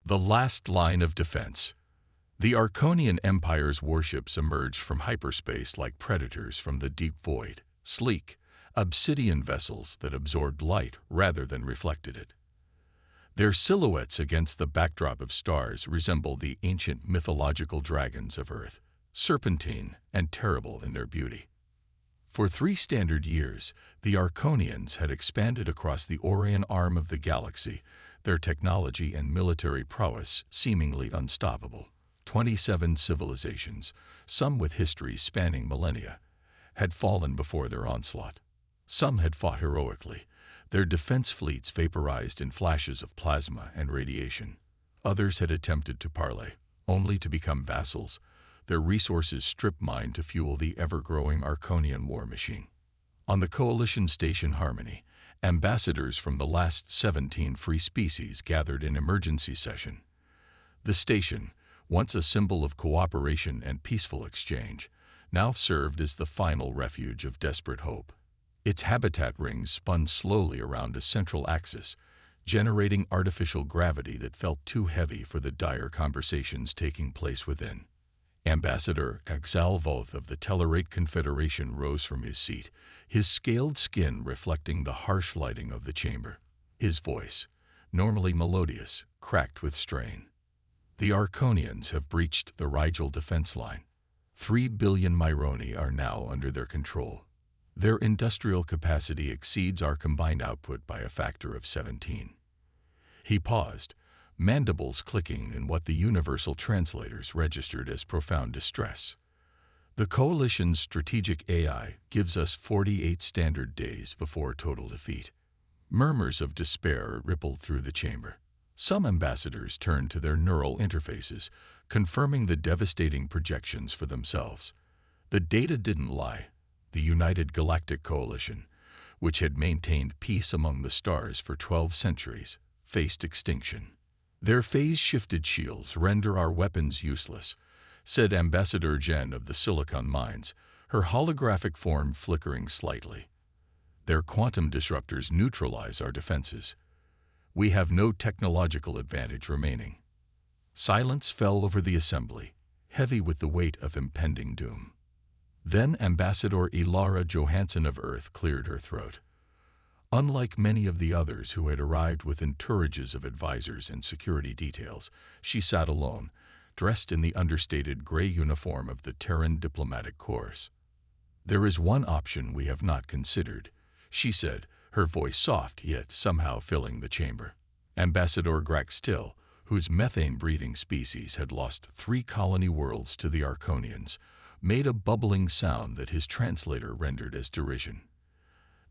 The last line of defense. The Arconian Empire's warships emerged from hyperspace like predators from the deep void, sleek, obsidian vessels that absorbed light rather than reflected it. Their silhouettes against the backdrop of stars resemble the ancient mythological dragons of Earth, serpentine and terrible in their beauty. For 3 standard years, the Arconians had expanded across the Orion arm of the galaxy, their technology and military prowess seemingly unstoppable. 27 civilizations, some with histories spanning millennia, had fallen before their onslaught. Some had fought heroically, their defense fleets vaporized in flashes of plasma and radiation. Others had attempted to parley, only to become vassals, their resources strip-mined to fuel the ever-growing Arconian war machine. On the Coalition Station Harmony, ambassadors from the last 17 free species gathered in emergency session. The station, once a symbol of cooperation and peaceful exchange, now served as the final refuge of desperate hope. Its habitat rings spun slowly around a central axis, generating artificial gravity that felt too heavy for the dire conversations taking place within. Ambassador Axal Voth of the Tellarate Confederation rose from his seat, his scaled skin reflecting the harsh lighting of the chamber. His voice, normally melodious, cracked with strain. The Arconians have breached the Rigel defense line. 3 billion Myroni are now under their control. Their industrial capacity exceeds our combined output by a factor of 17. He paused, mandibles clicking in what the universal translators registered as profound distress. The Coalition's strategic AI gives us 48 standard days before total defeat. Murmurs of despair rippled through the chamber. Some ambassadors turned to their neural interfaces, confirming the devastating projections for themselves. The data didn't lie. The United Galactic Coalition, which had maintained peace among the stars for 12 centuries, faced extinction. Their phase-shifted shields render our weapons useless, said Ambassador Jen of the Silicon Mines, her holographic form flickering slightly. Their quantum disruptors neutralize our defenses. We have no technological advantage remaining. Silence fell over the assembly, heavy with the weight of impending doom. Then Ambassador Ilara Johansson of Earth cleared her throat. Unlike many of the others who had arrived with entourages of advisors and security details, she sat alone, dressed in the understated gray uniform of the Terran diplomatic corps. "There is one option we have not considered," she said, her voice soft yet somehow filling the chamber. Ambassador Graxtil, whose methane-breathing species had lost 3 colony worlds to the Arconians, made a bubbling sound that his translator rendered as derision.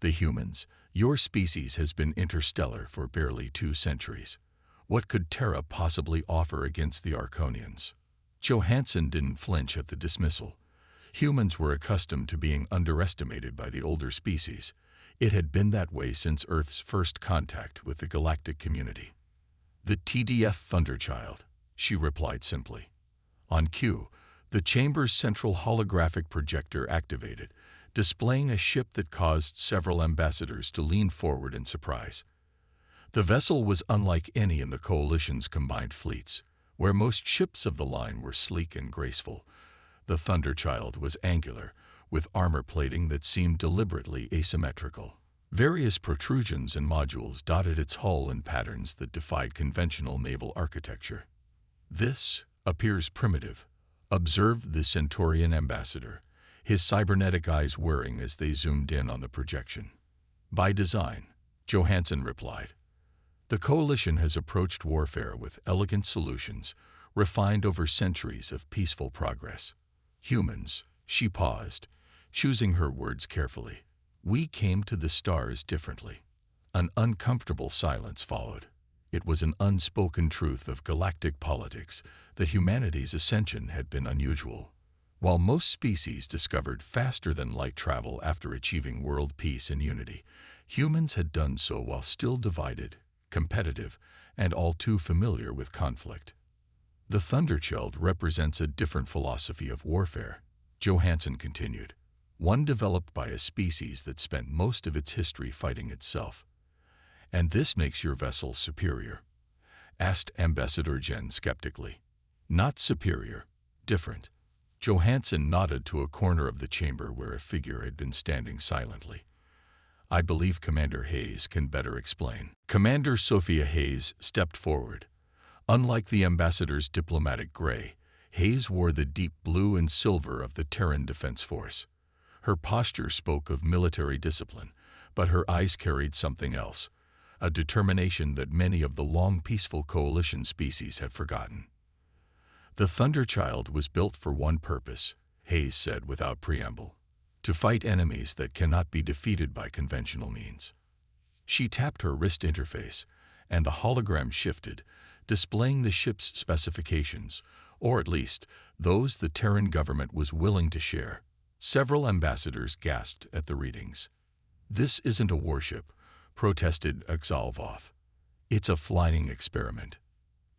"The humans, your species has been interstellar for barely 2 centuries. What could Terra possibly offer against the Arconians?" Johansson didn't flinch at the dismissal. Humans were accustomed to being underestimated by the older species. It had been that way since Earth's first contact with the galactic community. "The TDF Thunderchild," she replied simply. On cue, the chamber's central holographic projector activated, displaying a ship that caused several ambassadors to lean forward in surprise. The vessel was unlike any in the Coalition's combined fleets, where most ships of the line were sleek and graceful. The Thunderchild was angular, with armor plating that seemed deliberately asymmetrical. Various protrusions and modules dotted its hull in patterns that defied conventional naval architecture. "This appears primitive," observed the Centaurian ambassador, his cybernetic eyes whirring as they zoomed in on the projection. "By design," Johansson replied. "The Coalition has approached warfare with elegant solutions, refined over centuries of peaceful progress. Humans," she paused, choosing her words carefully, "we came to the stars differently." An uncomfortable silence followed. It was an unspoken truth of galactic politics that humanity's ascension had been unusual. While most species discovered faster-than-light travel after achieving world peace and unity, humans had done so while still divided, competitive, and all too familiar with conflict. "The Thunderchild represents a different philosophy of warfare," Johansson continued, "one developed by a species that spent most of its history fighting itself. And this makes your vessel superior. asked Ambassador Jen skeptically. Not superior, different. Johansson nodded to a corner of the chamber where a figure had been standing silently. I believe Commander Hayes can better explain. Commander Sophia Hayes stepped forward. Unlike the ambassador's diplomatic gray, Hayes wore the deep blue and silver of the Terran Defense Force. Her posture spoke of military discipline, but her eyes carried something else, a determination that many of the long peaceful coalition species had forgotten. The Thunderchild was built for one purpose, Hayes said without preamble: to fight enemies that cannot be defeated by conventional means. She tapped her wrist interface, and the hologram shifted, displaying the ship's specifications, or at least those the Terran government was willing to share. Several ambassadors gasped at the readings. "This isn't a warship," protested Exalvov. "It's a flying experiment."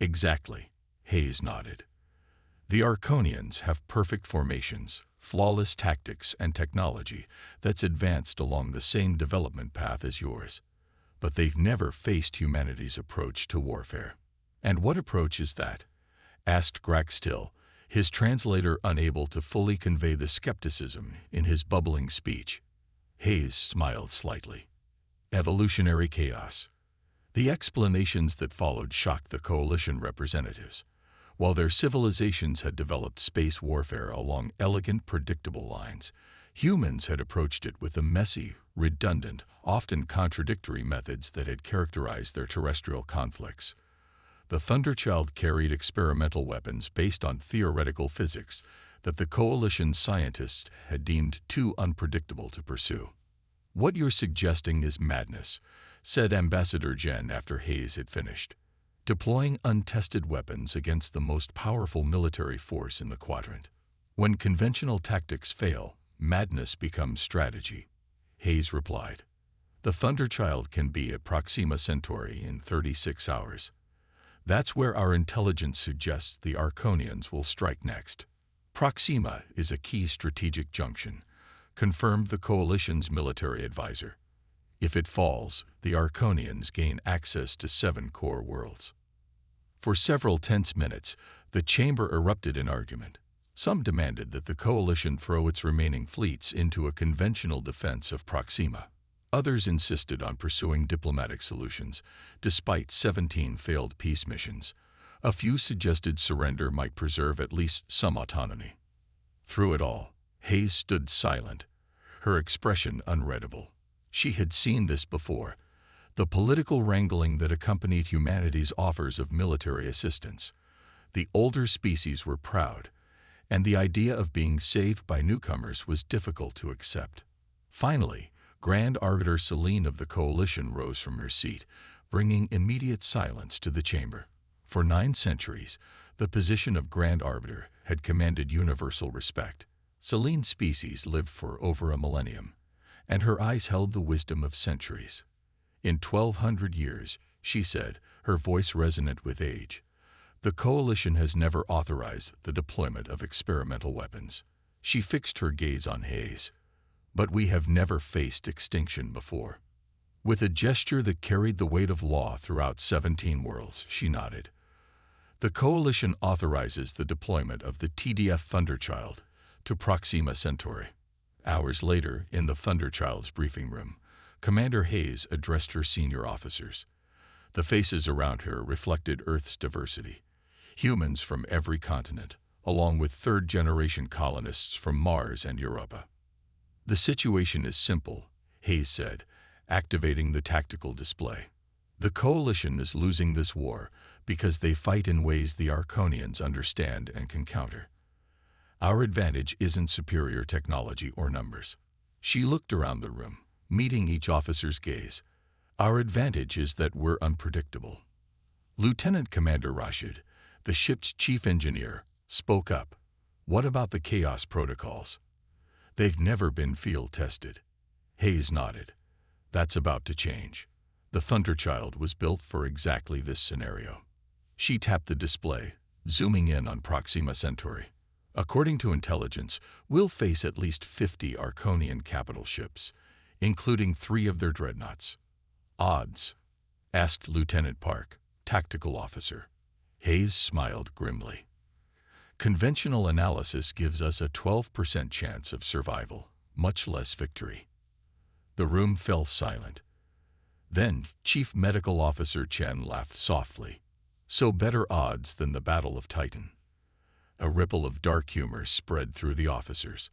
"Exactly," Hayes nodded. "The Arconians have perfect formations, flawless tactics and technology that's advanced along the same development path as yours. But they've never faced humanity's approach to warfare." "And what approach is that?" asked Graxtil, his translator unable to fully convey the skepticism in his bubbling speech. Hayes smiled slightly. "Evolutionary chaos." The explanations that followed shocked the coalition representatives. While their civilizations had developed space warfare along elegant, predictable lines, humans had approached it with the messy, redundant, often contradictory methods that had characterized their terrestrial conflicts. The Thunderchild carried experimental weapons based on theoretical physics that the coalition scientists had deemed too unpredictable to pursue. "What you're suggesting is madness," said Ambassador Jen after Hayes had finished. "Deploying untested weapons against the most powerful military force in the quadrant. When conventional tactics fail, madness becomes strategy," Hayes replied. "The Thunderchild can be at Proxima Centauri in 36 hours. That's where our intelligence suggests the Arconians will strike next. Proxima is a key strategic junction," confirmed the coalition's military advisor. "If it falls, the Arconians gain access to 7 core worlds." For several tense minutes, the chamber erupted in argument. Some demanded that the coalition throw its remaining fleets into a conventional defense of Proxima. Others insisted on pursuing diplomatic solutions, despite 17 failed peace missions. A few suggested surrender might preserve at least some autonomy. Through it all, Hayes stood silent, her expression unreadable. She had seen this before, the political wrangling that accompanied humanity's offers of military assistance. The older species were proud, and the idea of being saved by newcomers was difficult to accept. Finally, Grand Arbiter Celine of the Coalition rose from her seat, bringing immediate silence to the chamber. For 9 centuries, the position of Grand Arbiter had commanded universal respect. Celine's species lived for over a millennium, and her eyes held the wisdom of centuries. "In 1200 years," she said, her voice resonant with age, "the Coalition has never authorized the deployment of experimental weapons." She fixed her gaze on Hayes. "But we have never faced extinction before." With a gesture that carried the weight of law throughout 17 worlds, she nodded. "The Coalition authorizes the deployment of the TDF Thunderchild to Proxima Centauri." Hours later, in the Thunderchild's briefing room, Commander Hayes addressed her senior officers. The faces around her reflected Earth's diversity. Humans from every continent, along with third-generation colonists from Mars and Europa. "The situation is simple," Hayes said, activating the tactical display. "The Coalition is losing this war because they fight in ways the Arconians understand and can counter. Our advantage isn't superior technology or numbers." She looked around the room, meeting each officer's gaze. "Our advantage is that we're unpredictable." Lieutenant Commander Rashid, the ship's chief engineer, spoke up. "What about the chaos protocols?" "They've never been field-tested." Hayes nodded. "That's about to change. The Thunderchild was built for exactly this scenario." She tapped the display, zooming in on Proxima Centauri. "According to intelligence, we'll face at least 50 Arconian capital ships, including 3 of their dreadnoughts." "Odds?" asked Lieutenant Park. Tactical Officer. Hayes smiled grimly. Conventional analysis gives us a 12% chance of survival, much less victory. The room fell silent. Then Chief Medical Officer Chen laughed softly. So better odds than the Battle of Titan. A ripple of dark humor spread through the officers.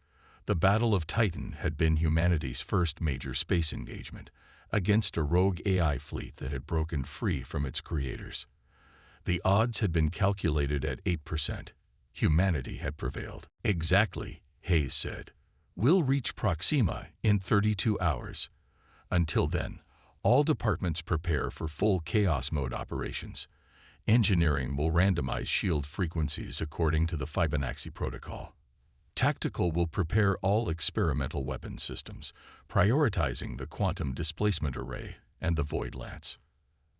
The Battle of Titan had been humanity's first major space engagement against a rogue AI fleet that had broken free from its creators. The odds had been calculated at 8%. Humanity had prevailed. Exactly, Hayes said. We'll reach Proxima in 32 hours. Until then, all departments prepare for full chaos mode operations. Engineering will randomize shield frequencies according to the Fibonacci protocol. Tactical will prepare all experimental weapon systems, prioritizing the quantum displacement array and the void lance.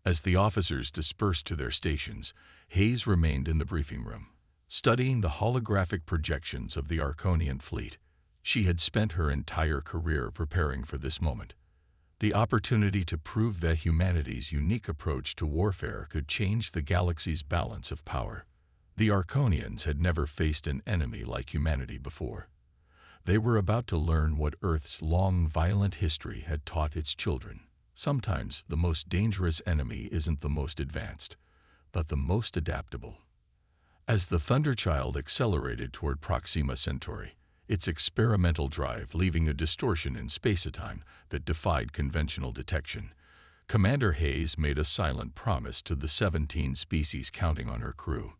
As the officers dispersed to their stations, Hayes remained in the briefing room, studying the holographic projections of the Arconian fleet. She had spent her entire career preparing for this moment. The opportunity to prove that humanity's unique approach to warfare could change the galaxy's balance of power. The Arconians had never faced an enemy like humanity before. They were about to learn what Earth's long, violent history had taught its children. Sometimes the most dangerous enemy isn't the most advanced, but the most adaptable. As the Thunderchild accelerated toward Proxima Centauri, its experimental drive leaving a distortion in space-time that defied conventional detection, Commander Hayes made a silent promise to the 17 species counting on her crew.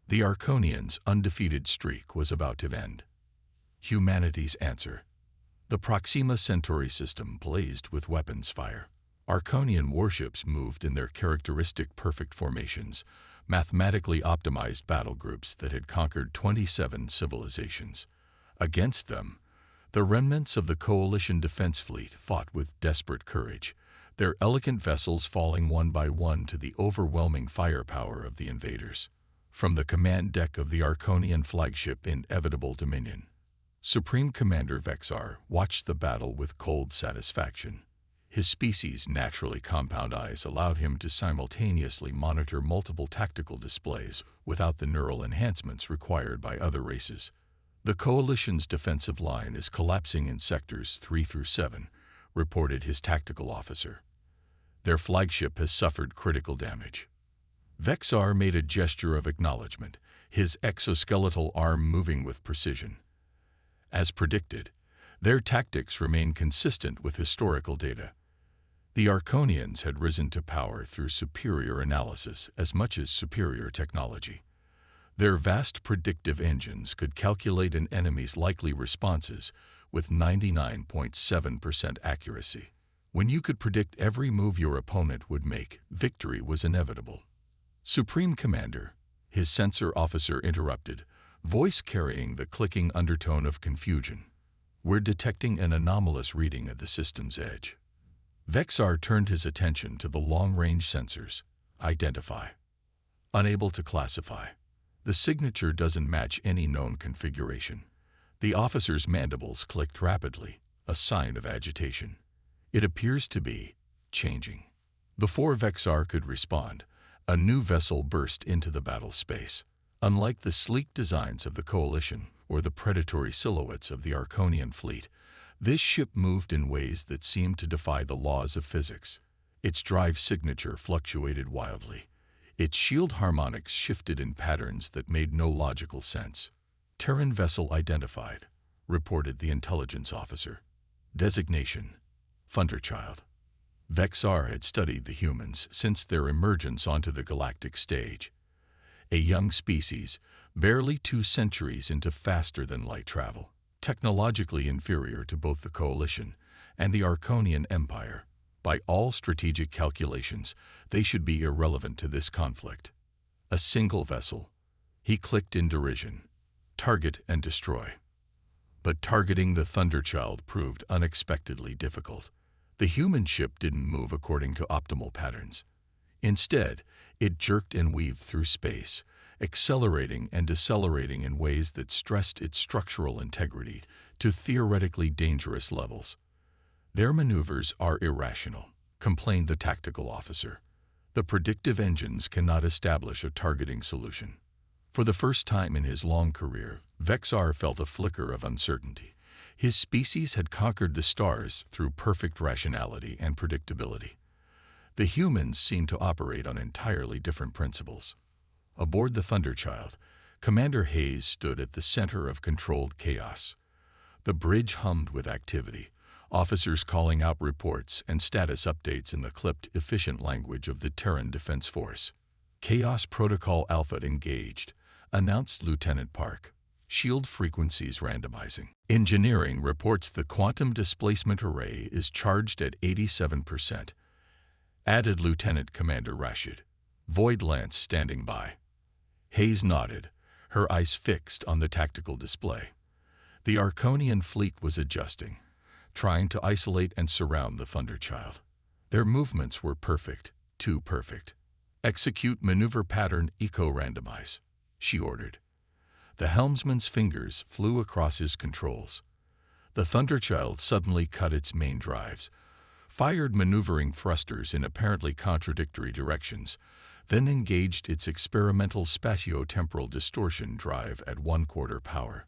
The Arconians' undefeated streak was about to end. Humanity's answer. The Proxima Centauri system blazed with weapons fire. Arconian warships moved in their characteristic perfect formations, mathematically optimized battle groups that had conquered 27 civilizations. Against them, the remnants of the Coalition Defense Fleet fought with desperate courage, their elegant vessels falling one by one to the overwhelming firepower of the invaders. From the command deck of the Arconian flagship Inevitable Dominion, Supreme Commander Vexar watched the battle with cold satisfaction. His species' naturally compound eyes allowed him to simultaneously monitor multiple tactical displays without the neural enhancements required by other races. The Coalition's defensive line is collapsing in sectors 3 through 7, reported his tactical officer. Their flagship has suffered critical damage. Vexar made a gesture of acknowledgement, his exoskeletal arm moving with precision. As predicted, their tactics remain consistent with historical data. The Arconians had risen to power through superior analysis as much as superior technology. Their vast predictive engines could calculate an enemy's likely responses with 99.7% accuracy. When you could predict every move your opponent would make, victory was inevitable. Supreme Commander, his sensor officer interrupted, voice carrying the clicking undertone of confusion. We're detecting an anomalous reading at the system's edge. Vexar turned his attention to the long-range sensors. Identify. Unable to classify. The signature doesn't match any known configuration. The officer's mandibles clicked rapidly, a sign of agitation. It appears to be changing. Before Vexar could respond, a new vessel burst into the battle space. Unlike the sleek designs of the Coalition or the predatory silhouettes of the Arconian fleet, this ship moved in ways that seemed to defy the laws of physics. Its drive signature fluctuated wildly. Its shield harmonics shifted in patterns that made no logical sense. Terran vessel identified, reported the intelligence officer. Designation: Thunderchild. Vexar had studied the humans since their emergence onto the galactic stage. A young species, barely 2 centuries into faster-than-light travel, technologically inferior to both the Coalition and the Arconian Empire. By all strategic calculations, they should be irrelevant to this conflict. A single vessel. He clicked in derision. Target and destroy. But targeting the Thunderchild proved unexpectedly difficult. The human ship didn't move according to optimal patterns. Instead, it jerked and weaved through space, accelerating and decelerating in ways that stressed its structural integrity to theoretically dangerous levels. Their maneuvers are irrational, complained the tactical officer. The predictive engines cannot establish a targeting solution. For the first time in his long career, Vexar felt a flicker of uncertainty. His species had conquered the stars through perfect rationality and predictability. The humans seemed to operate on entirely different principles. Aboard the Thunderchild, Commander Hayes stood at the center of controlled chaos. The bridge hummed with activity, officers calling out reports and status updates in the clipped, efficient language of the Terran Defense Force. Chaos Protocol Alpha engaged, announced Lieutenant Park. Shield frequencies randomizing. Engineering reports the quantum displacement array is charged at 87%. Added Lieutenant Commander Rashid. Void Lance standing by. Hayes nodded, her eyes fixed on the tactical display. The Arconian fleet was adjusting, trying to isolate and surround the Thunderchild. Their movements were perfect, too perfect. Execute maneuver pattern eco-randomize, she ordered. The helmsman's fingers flew across his controls. The Thunderchild suddenly cut its main drives, fired maneuvering thrusters in apparently contradictory directions, then engaged its experimental spatio-temporal distortion drive at 1/4 power.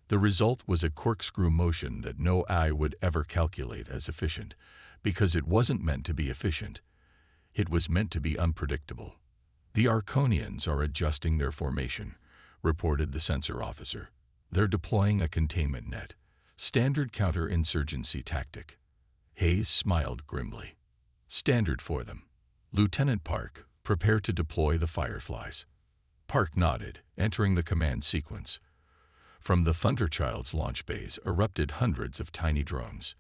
The result was a corkscrew motion that no eye would ever calculate as efficient, because it wasn't meant to be efficient. It was meant to be unpredictable. The Arconians are adjusting their formation, reported the sensor officer. They're deploying a containment net, standard counterinsurgency tactic. Hayes smiled grimly. Standard for them. Lieutenant Park, prepare to deploy the Fireflies. Park nodded, entering the command sequence. From the Thunderchild's launch bays erupted hundreds of tiny drones.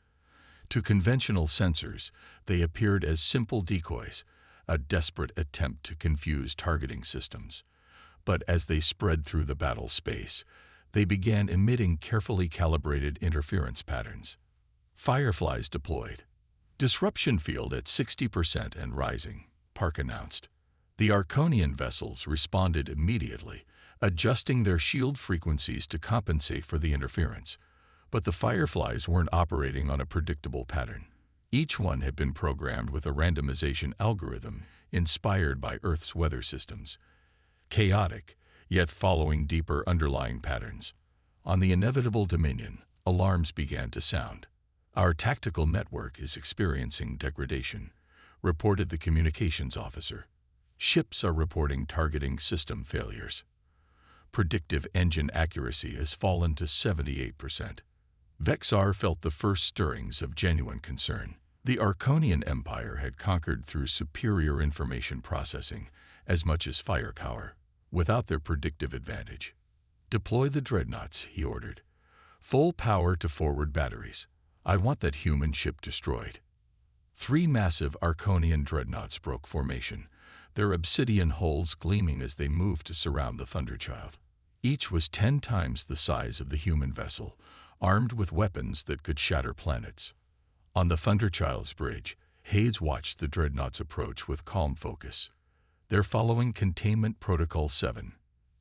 To conventional sensors, they appeared as simple decoys, a desperate attempt to confuse targeting systems. But as they spread through the battle space, they began emitting carefully calibrated interference patterns. Fireflies deployed. Disruption field at 60% and rising, Park announced. The Arconian vessels responded immediately, adjusting their shield frequencies to compensate for the interference. But the Fireflies weren't operating on a predictable pattern. Each one had been programmed with a randomization algorithm inspired by Earth's weather systems. Chaotic, yet following deeper underlying patterns. On the inevitable Dominion, alarms began to sound. Our tactical network is experiencing degradation, reported the communications officer. Ships are reporting targeting system failures. Predictive engine accuracy has fallen to 78%. Vexar felt the first stirrings of genuine concern. The Arconian Empire had conquered through superior information processing, as much as firepower, without their predictive advantage. Deploy the dreadnoughts, he ordered. Full power to forward batteries. I want that human ship destroyed. 3 massive Arconian dreadnoughts broke formation, their obsidian hulls gleaming as they moved to surround the Thunderchild. Each was 10 times the size of the human vessel, armed with weapons that could shatter planets. On the Thunderchild's bridge, Hayes watched the dreadnoughts approach with calm focus. They're following Containment Protocol 7,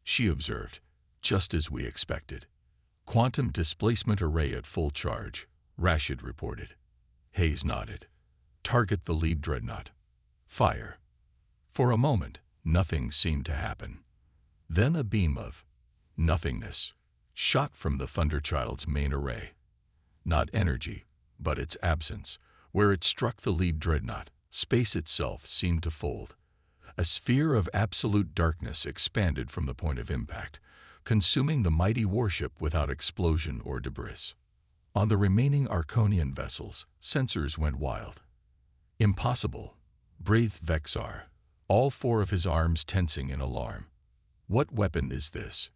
she observed, just as we expected. Quantum displacement array at full charge, Rashid reported. Hayes nodded. Target the lead dreadnought. Fire. For a moment, nothing seemed to happen. Then a beam of nothingness shot from the Thunderchild's main array. Not energy, but its absence. Where it struck the lead dreadnought, space itself seemed to fold. A sphere of absolute darkness expanded from the point of impact, consuming the mighty warship without explosion or debris. On the remaining Arconian vessels, sensors went wild. Impossible, breathed Vexar, all 4 of his arms tensing in alarm. What weapon is this?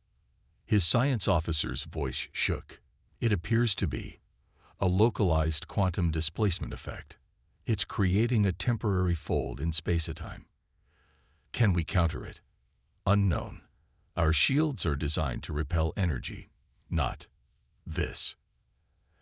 His science officer's voice shook. It appears to be a localized quantum displacement effect. It's creating a temporary fold in space-time. Can we counter it? Unknown. Our shields are designed to repel energy, not this.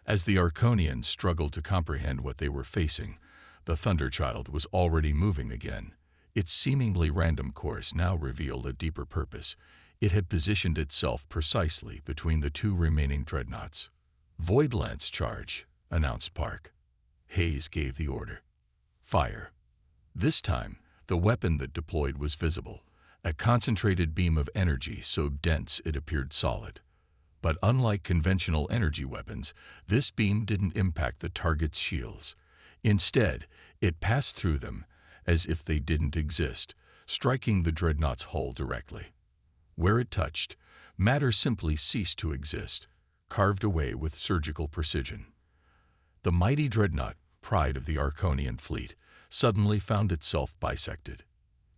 As the Arconians struggled to comprehend what they were facing, the Thunderchild was already moving again. Its seemingly random course now revealed a deeper purpose. It had positioned itself precisely between the 2 remaining dreadnoughts. Void Lance charge, announced Park. Hayes gave the order. Fire. This time, The weapon that deployed was visible, a concentrated beam of energy so dense it appeared solid. But unlike conventional energy weapons, this beam didn't impact the target's shields. Instead, it passed through them as if they didn't exist, striking the dreadnought's hull directly. Where it touched, matter simply ceased to exist, carved away with surgical precision. The mighty dreadnought, pride of the Arconian fleet, suddenly found itself bisected.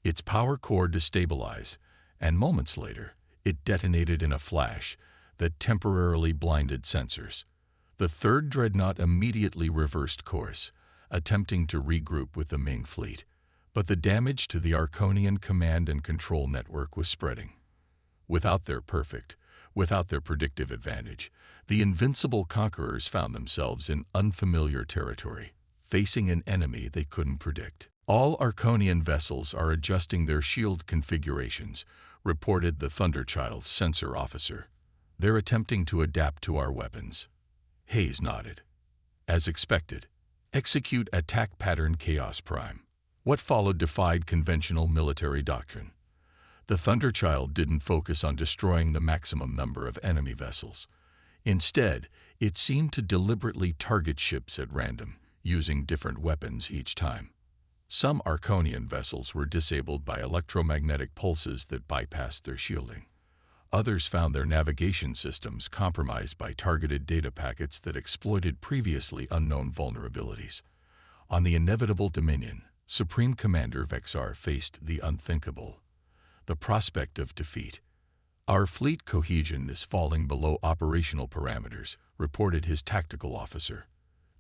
Its power core destabilized, and moments later, it detonated in a flash that temporarily blinded sensors. The third dreadnought immediately reversed course, attempting to regroup with the main fleet. But the damage to the Arconian command and control network was spreading. Without their predictive advantage, the invincible conquerors found themselves in unfamiliar territory, facing an enemy they couldn't predict. All Arconian vessels are adjusting their shield configurations, reported the Thunderchild's sensor officer. They're attempting to adapt to our weapons. Hayes nodded. As expected, execute attack pattern Chaos Prime. What followed defied conventional military doctrine. The Thunderchild didn't focus on destroying the maximum number of enemy vessels. Instead, it seemed to deliberately target ships at random, using different weapons each time. Some Arconian vessels were disabled by electromagnetic pulses that bypassed their shielding. Others found their navigation systems compromised by targeted data packets that exploited previously unknown vulnerabilities. On the inevitable Dominion, Supreme Commander Vexar faced the unthinkable. The prospect of defeat. Our fleet cohesion is falling below operational parameters, reported his tactical officer.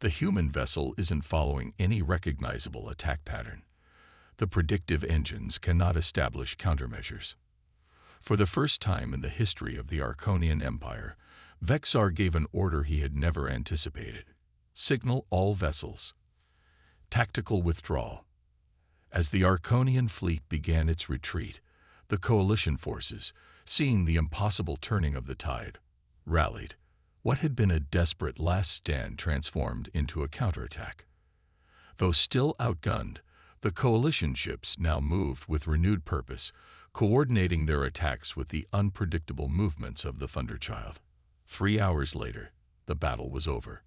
The human vessel isn't following any recognizable attack pattern. The predictive engines cannot establish countermeasures. For the first time in the history of the Arconian Empire, Vexar gave an order he had never anticipated. Signal all vessels. Tactical withdrawal. As the Arconian fleet began its retreat, the coalition forces, seeing the impossible turning of the tide, rallied. What had been a desperate last stand transformed into a counterattack. Though still outgunned, the coalition ships now moved with renewed purpose, coordinating their attacks with the unpredictable movements of the Thunderchild. 3 hours later, the battle was over.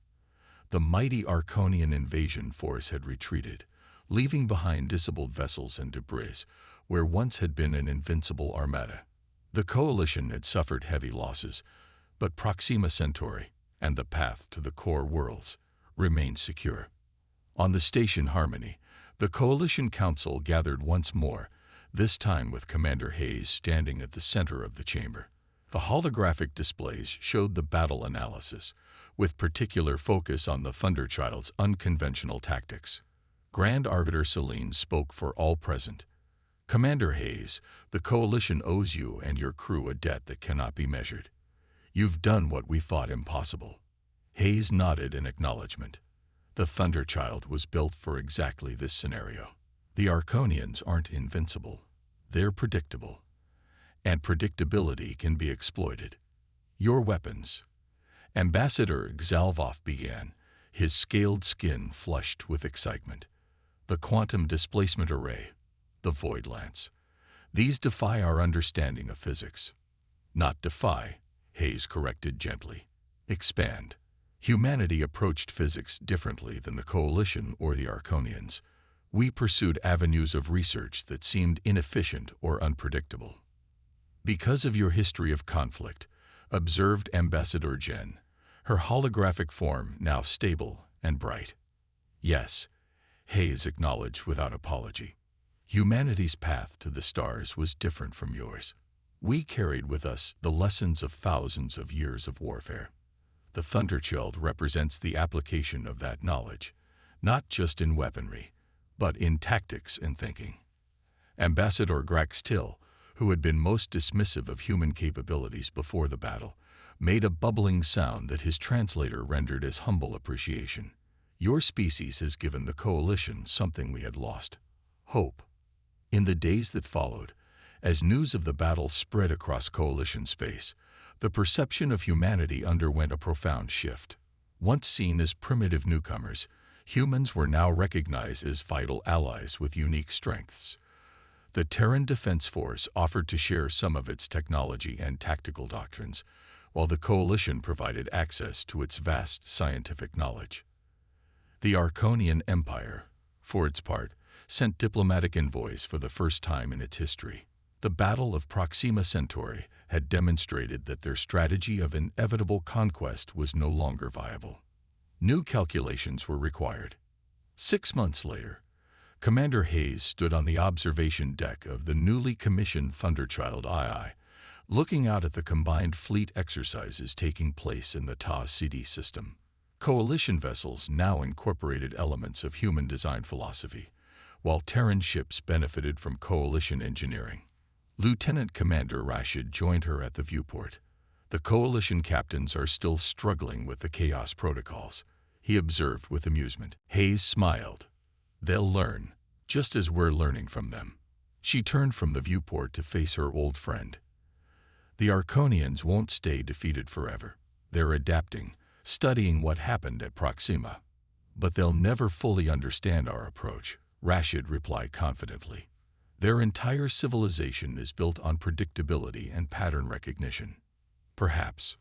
The mighty Arconian invasion force had retreated, leaving behind disabled vessels and debris where once had been an invincible armada. The coalition had suffered heavy losses, but Proxima Centauri and the path to the core worlds remained secure. On the station Harmony, the Coalition Council gathered once more, this time with Commander Hayes standing at the center of the chamber. The holographic displays showed the battle analysis, with particular focus on the Thunderchild's unconventional tactics. Grand Arbiter Selene spoke for all present. Commander Hayes, the Coalition owes you and your crew a debt that cannot be measured. You've done what we thought impossible. Hayes nodded in acknowledgement. The Thunderchild was built for exactly this scenario. The Arconians aren't invincible. They're predictable. And predictability can be exploited. Your weapons. Ambassador Xalvoff began, his scaled skin flushed with excitement. The quantum displacement array, the Void Lance. These defy our understanding of physics. Not defy, Hayes corrected gently. Expand. Humanity approached physics differently than the Coalition or the Arconians. We pursued avenues of research that seemed inefficient or unpredictable. Because of your history of conflict, observed Ambassador Jen, her holographic form now stable and bright. Yes, Hayes acknowledged without apology. Humanity's path to the stars was different from yours. We carried with us the lessons of thousands of years of warfare. The Thunderchild represents the application of that knowledge, not just in weaponry, but in tactics and thinking. Ambassador Grax Till, who had been most dismissive of human capabilities before the battle, made a bubbling sound that his translator rendered as humble appreciation. Your species has given the Coalition something we had lost: hope. In the days that followed, as news of the battle spread across Coalition space, the perception of humanity underwent a profound shift. Once seen as primitive newcomers, humans were now recognized as vital allies with unique strengths. The Terran Defense Force offered to share some of its technology and tactical doctrines, while the Coalition provided access to its vast scientific knowledge. The Arconian Empire, for its part, sent diplomatic envoys for the first time in its history. The Battle of Proxima Centauri had demonstrated that their strategy of inevitable conquest was no longer viable. New calculations were required. 6 months later, Commander Hayes stood on the observation deck of the newly commissioned Thunderchild II, looking out at the combined fleet exercises taking place in the Ta-CD system. Coalition vessels now incorporated elements of human design philosophy, while Terran ships benefited from Coalition engineering. Lieutenant Commander Rashid joined her at the viewport. The Coalition captains are still struggling with the Chaos protocols, he observed with amusement. Hayes smiled. They'll learn, just as we're learning from them. She turned from the viewport to face her old friend. The Arconians won't stay defeated forever. They're adapting, studying what happened at Proxima. But they'll never fully understand our approach, Rashid replied confidently. Their entire civilization is built on predictability and pattern recognition. Perhaps.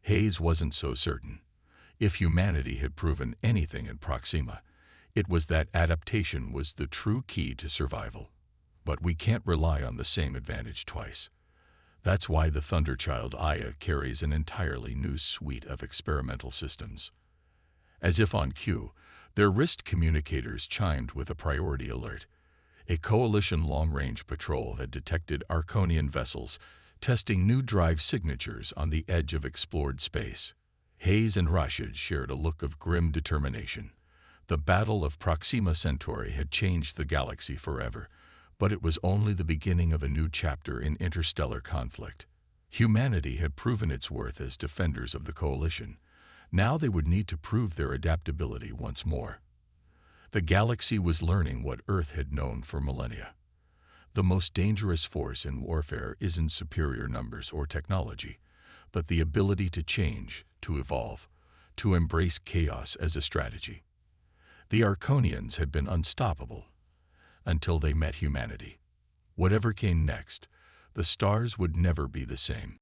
Hayes wasn't so certain. If humanity had proven anything in Proxima, it was that adaptation was the true key to survival. But we can't rely on the same advantage twice. That's why the Thunderchild II carries an entirely new suite of experimental systems. As if on cue, their wrist communicators chimed with a priority alert. A Coalition long-range patrol had detected Arconian vessels testing new drive signatures on the edge of explored space. Hayes and Rashid shared a look of grim determination. The Battle of Proxima Centauri had changed the galaxy forever, but it was only the beginning of a new chapter in interstellar conflict. Humanity had proven its worth as defenders of the Coalition. Now they would need to prove their adaptability once more. The galaxy was learning what Earth had known for millennia. The most dangerous force in warfare isn't superior numbers or technology, but the ability to change, to evolve, to embrace chaos as a strategy. The Arconians had been unstoppable until they met humanity. Whatever came next, the stars would never be the same.